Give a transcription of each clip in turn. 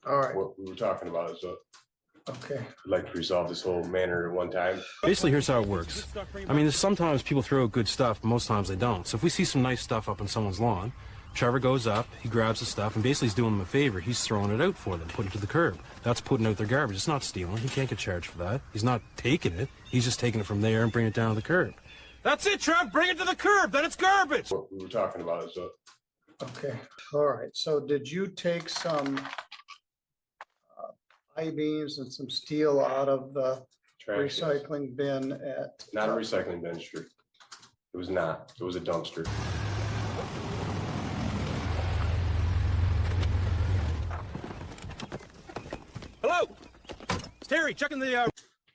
All right, What we were talking about is okay. I'd like to resolve this whole matter at one time. Basically, here's how it works. I mean, sometimes people throw out good stuff, but most times they don't. So if we see some nice stuff up on someone's lawn, Trevor goes up, he grabs the stuff, and basically he's doing them a favor. He's throwing it out for them, putting it to the curb. That's putting out their garbage. It's not stealing. He can't get charged for that. He's not taking it. He's just taking it from there and bringing it down to the curb. That's it, Trev. Bring it to the curb. Then it's garbage. What we were talking about is Okay, all right. So did you take some I-beams and some steel out of the trash. recycling bin at? Not a recycling bin, street. It was not. It was a dumpster. Hello? It's Terry, checking the...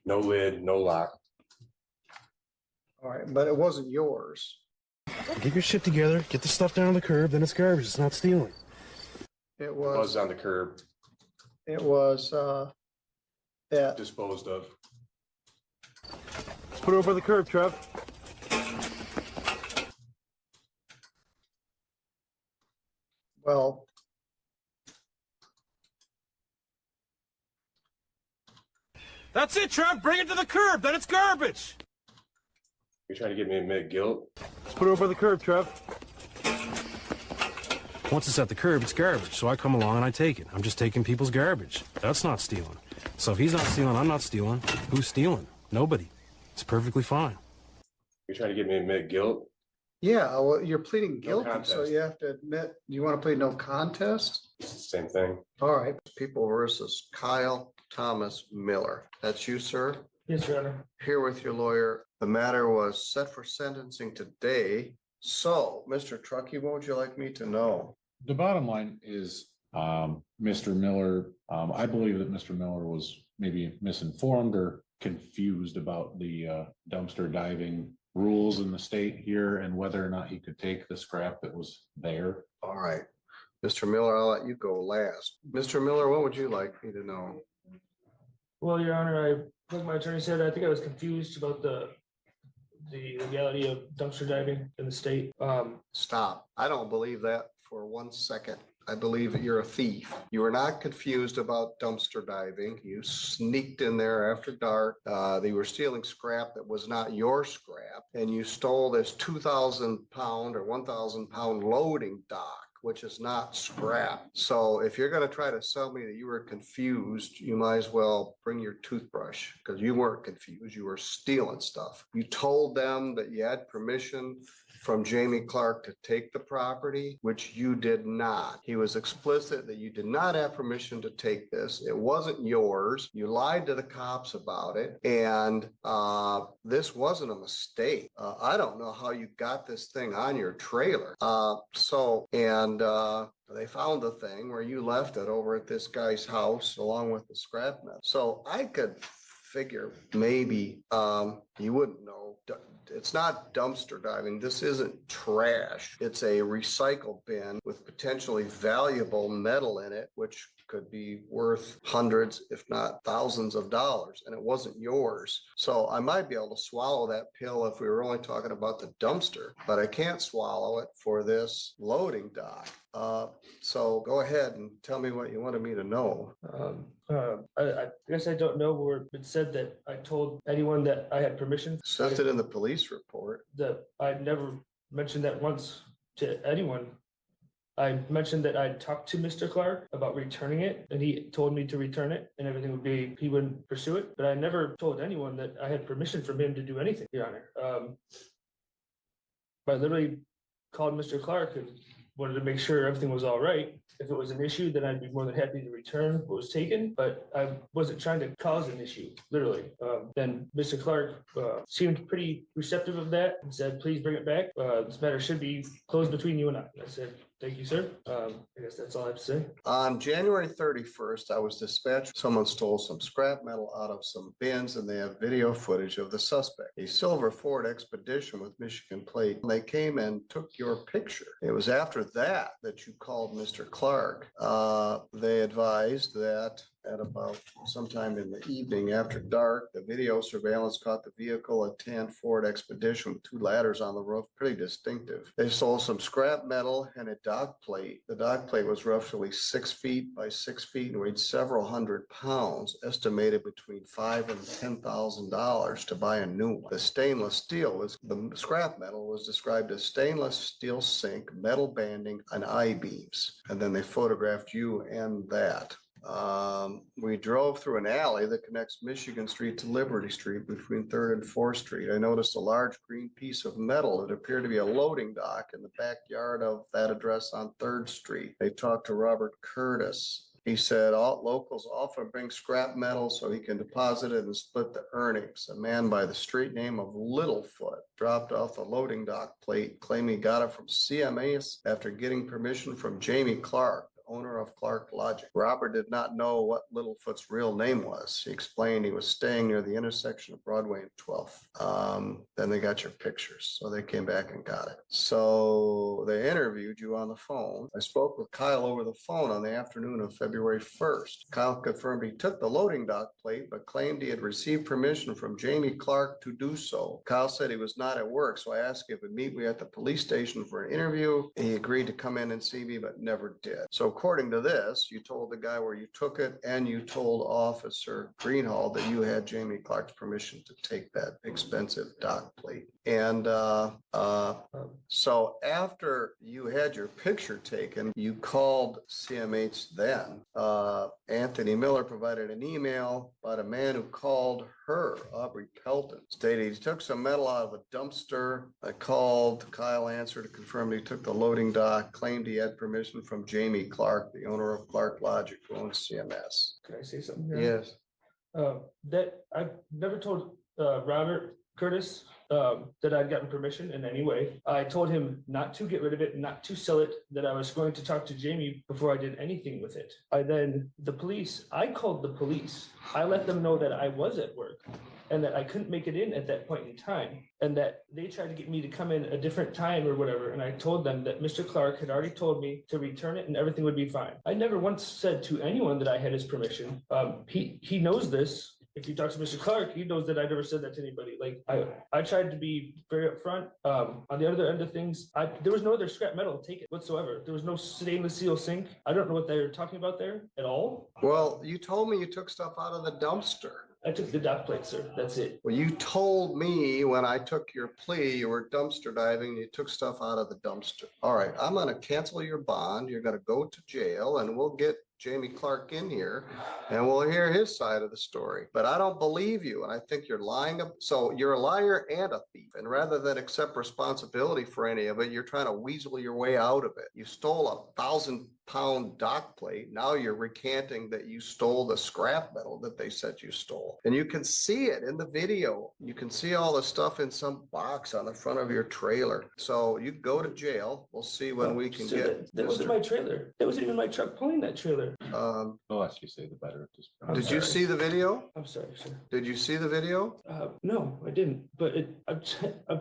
No lid, no lock. All right, but it wasn't yours. Get your shit together, get the stuff down on the curb, then it's garbage. It's not stealing. It It was, was on the curb, that, disposed of. Let's put it over the curb, Trev. well, That's it, Trev. Bring it to the curb, then it's garbage. You're trying to get me to admit guilt? Let's put it over the curb, Trev. Once it's at the curb, it's garbage. So I come along and I take it. I'm just taking people's garbage. That's not stealing. So if he's not stealing, I'm not stealing. Who's stealing? Nobody. It's perfectly fine. You're trying to get me to admit guilt? yeah, well, you're pleading guilty, so contest. you have to admit, you want to plead no contest? It's the same thing. All right, People versus Kyle Thomas Miller. That's you, sir? Yes, Your Honor. Here with your lawyer. The matter was set for sentencing today. So, Mr. Truckee, what would you like me to know? The bottom line is, Mr. Miller, I believe that Mr. Miller was maybe misinformed or confused about the dumpster diving rules in the state here and whether or not he could take the scrap that was there. All right. Mr. Miller, I'll let you go last. Mr. Miller, what would you like me to know? Well, Your Honor, like my attorney said, I think I was confused about the legality of dumpster diving in the state. Stop. I don't believe that for 1 second. I believe that you're a thief. You were not confused about dumpster diving. You sneaked in there after dark. They were stealing scrap that was not your scrap. And you stole this 2,000 pound or 1,000 pound loading dock, which is not scrap. So if you're going to try to sell me that you were confused, you might as well bring your toothbrush because you weren't confused. You were stealing stuff. You told them that you had permission from Jamie Clark to take the property, which you did not. He was explicit that you did not have permission to take this. It wasn't yours. You lied to the cops about it. And this wasn't a mistake. I don't know how you got this thing on your trailer. They found the thing where you left it over at this guy's house along with the scrap metal. So I could figure maybe you wouldn't know. It's not dumpster diving. This isn't trash. It's a recycle bin with potentially valuable metal in it, which could be worth hundreds, if not thousands of dollars, and it wasn't yours. So I might be able to swallow that pill if we were only talking about the dumpster, but I can't swallow it for this loading dock. So go ahead and tell me what you wanted me to know. I guess I don't know where it said that I told anyone that I had permission. Says it in the police report. That I never mentioned that once to anyone. I mentioned that I talked to Mr. Clark about returning it, and he told me to return it, and everything would be, he wouldn't pursue it. But I never told anyone that I had permission from him to do anything, Your Honor. I literally called Mr. Clark and wanted to make sure everything was all right. If it was an issue, then I'd be more than happy to return what was taken, but I wasn't trying to cause an issue, literally. Then Mr. Clark seemed pretty receptive of that and said, please bring it back. This matter should be closed between you and I. I said, thank you, sir. I guess that's all I have to say. On January 31st, I was dispatched. Someone stole some scrap metal out of some bins, and they have video footage of the suspect. A silver Ford Expedition with Michigan plate. They came and took your picture. It was after that that you called Mr. Clark. They advised that at about sometime in the evening after dark. The video surveillance caught the vehicle, a tan Ford Expedition with two ladders on the roof, pretty distinctive. They sold some scrap metal and a dock plate. The dock plate was roughly 6 feet by 6 feet and weighed several hundred pounds, estimated between $5,000 and $10,000 to buy a new one. The stainless steel was, the scrap metal was described as stainless steel sink, metal banding, and I-beams. And then they photographed you and that. We drove through an alley that connects Michigan Street to Liberty Street between 3rd and 4th Street. I noticed a large green piece of metal that appeared to be a loading dock in the backyard of that address on 3rd Street. They talked to Robert Curtis. He said all locals often bring scrap metal so he can deposit it and split the earnings. A man by the street name of Littlefoot dropped off the loading dock plate, claiming he got it from CMAS after getting permission from Jamie Clark, owner of Clark Logic. Robert did not know what Littlefoot's real name was. He explained he was staying near the intersection of Broadway and 12th. Then they got your pictures. So they came back and got it. So they interviewed you on the phone. I spoke with Kyle over the phone on the afternoon of February 1st. Kyle confirmed he took the loading dock plate, but claimed he had received permission from Jamie Clark to do so. Kyle said he was not at work, so I asked if he'd meet me at the police station for an interview. He agreed to come in and see me, but never did. So according to this, you told the guy where you took it and you told Officer Greenhall that you had Jamie Clark's permission to take that expensive dock plate. And so after you had your picture taken, you called CMH then. Anthony Miller provided an email about a man who called her, Aubrey Pelton, stated he took some metal out of a dumpster. I called, Kyle answered to confirm he took the loading dock, claimed he had permission from Jamie Clark, the owner of Clark Logic, who owns CMS. Can I say something here? Yes. That I never told Robert Curtis that I'd gotten permission in any way. I told him not to get rid of it, not to sell it, that I was going to talk to Jamie before I did anything with it. I called the police. I let them know that I was at work and that I couldn't make it in at that point in time, and that they tried to get me to come in a different time or whatever. And I told them that Mr. Clark had already told me to return it and everything would be fine. I never once said to anyone that I had his permission. He knows this. If you talk to Mr. Clark, he knows that I never said that to anybody. Like I tried to be very upfront. On the other end of things, there was no other scrap metal to take it whatsoever. There was no stainless steel sink. I don't know what they're talking about there at all. Well, you told me you took stuff out of the dumpster. I took the dock plate, sir. That's it. Well, you told me when I took your plea, you were dumpster diving, you took stuff out of the dumpster. All right, I'm gonna cancel your bond. You're gonna go to jail and we'll get Jamie Clark in here and we'll hear his side of the story. But I don't believe you. And I think you're lying. So you're a liar and a thief. And rather than accept responsibility for any of it, you're trying to weasel your way out of it. You stole 1,000-pound dock plate. Now you're recanting that you stole the scrap metal that they said you stole. And you can see it in the video. You can see all the stuff in some box on the front of your trailer. So you go to jail. We'll see when we can get. That wasn't my trailer. That wasn't even my truck pulling that trailer. The less you say, the better at this point. Did you see the video? I'm sorry, sir. Did you see the video? No, I didn't. But I'm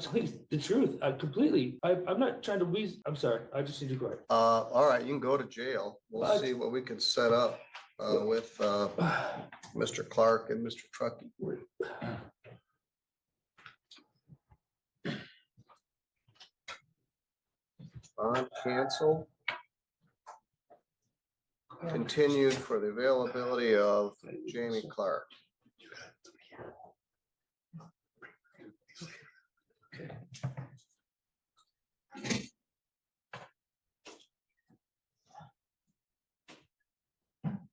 telling you the truth. I'm not trying to wheeze. I'm sorry. I just need to go ahead. All right, you can go to jail. We'll see what we can set up with Mr. Clark and Mr. Truckee. Bond cancel. Continued for the availability of Jamie Clark.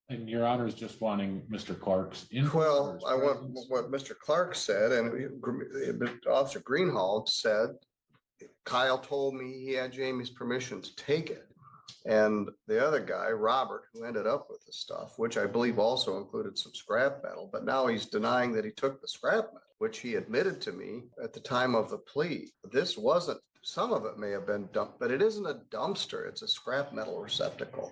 And your honor is just wanting Mr. Clark's input. Well, I want what Mr. Clark said, and Officer Greenhall said, Kyle told me he had Jamie's permission to take it. And the other guy, Robert, who ended up with the stuff, which I believe also included some scrap metal, but now he's denying that he took the scrap metal, which he admitted to me at the time of the plea. This wasn't, some of it may have been dumped, but it isn't a dumpster. It's a scrap metal receptacle.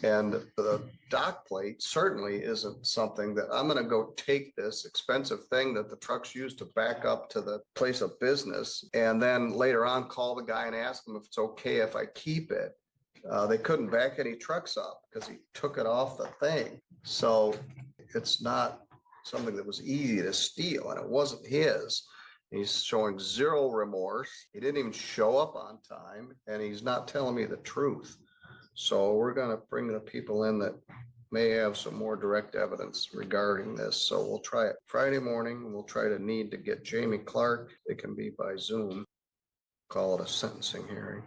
And the dock plate certainly isn't something that I'm going to go take this expensive thing that the trucks use to back up to the place of business. And then later on, call the guy and ask him if it's okay if I keep it. They couldn't back any trucks up because he took it off the thing. So it's not something that was easy to steal, and it wasn't his. He's showing zero remorse. He didn't even show up on time, and he's not telling me the truth. So we're gonna bring the people in that may have some more direct evidence regarding this. So we'll try it Friday morning. We'll try to need to get Jamie Clark. It can be by Zoom. Call it a sentencing hearing.